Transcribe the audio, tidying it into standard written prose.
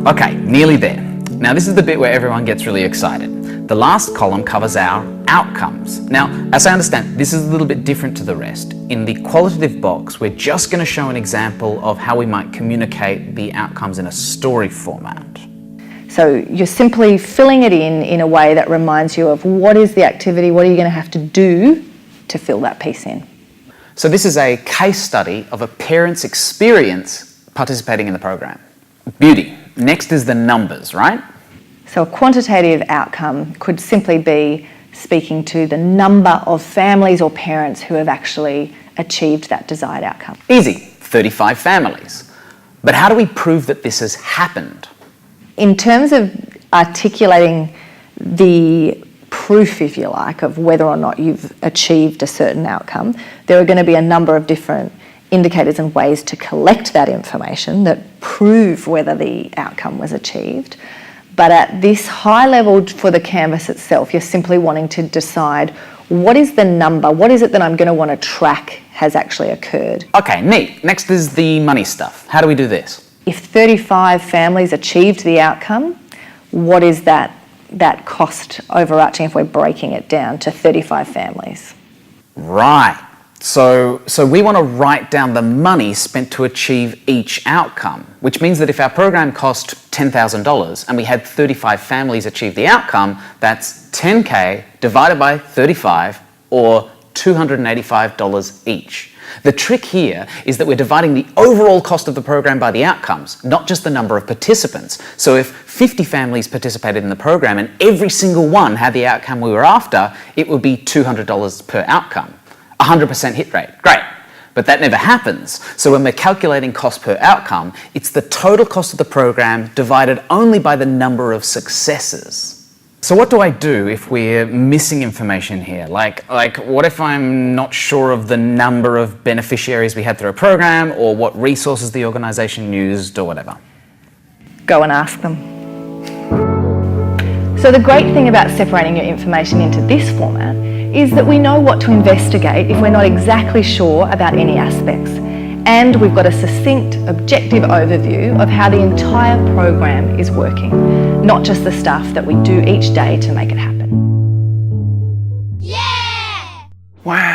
Okay, nearly there. Now this is the bit where everyone gets really excited. The last column covers our outcomes. Now, as I understand, this is a little bit different to the rest. In the qualitative box, we're just going to show an example of how we might communicate the outcomes in a story format. So you're simply filling it in a way that reminds you of what is the activity, what are you going to have to do to fill that piece in. So this is a case study of a parent's experience participating in the program. Beauty. Next is the numbers, right? So a quantitative outcome could simply be speaking to the number of families or parents who have actually achieved that desired outcome. Easy, 35 families. But how do we prove that this has happened? In terms of articulating the proof, if you like, of whether or not you've achieved a certain outcome, there are going to be a number of different indicators and ways to collect that information that prove whether the outcome was achieved. But at this high level for the canvas itself, you're simply wanting to decide what is the number, what is it that I'm going to want to track has actually occurred. Okay, neat. Next is the money stuff. How do we do this? If 35 families achieved the outcome, what is that cost overarching if we're breaking it down to 35 families? Right. So we want to write down the money spent to achieve each outcome, which means that if our program cost $10,000 and we had 35 families achieve the outcome, that's $10K divided by 35, or $285 each. The trick here is that we're dividing the overall cost of the program by the outcomes, not just the number of participants. So if 50 families participated in the program and every single one had the outcome we were after, it would be $200 per outcome. 100% hit rate, great. But that never happens. So when we're calculating cost per outcome, it's the total cost of the program divided only by the number of successes. So what do I do if we're missing information here? Like what if I'm not sure of the number of beneficiaries we had through a program, or what resources the organisation used, or whatever? Go and ask them. So the great thing about separating your information into this format is that we know what to investigate if we're not exactly sure about any aspects. And we've got a succinct, objective overview of how the entire program is working, not just the stuff that we do each day to make it happen. Yeah! Wow.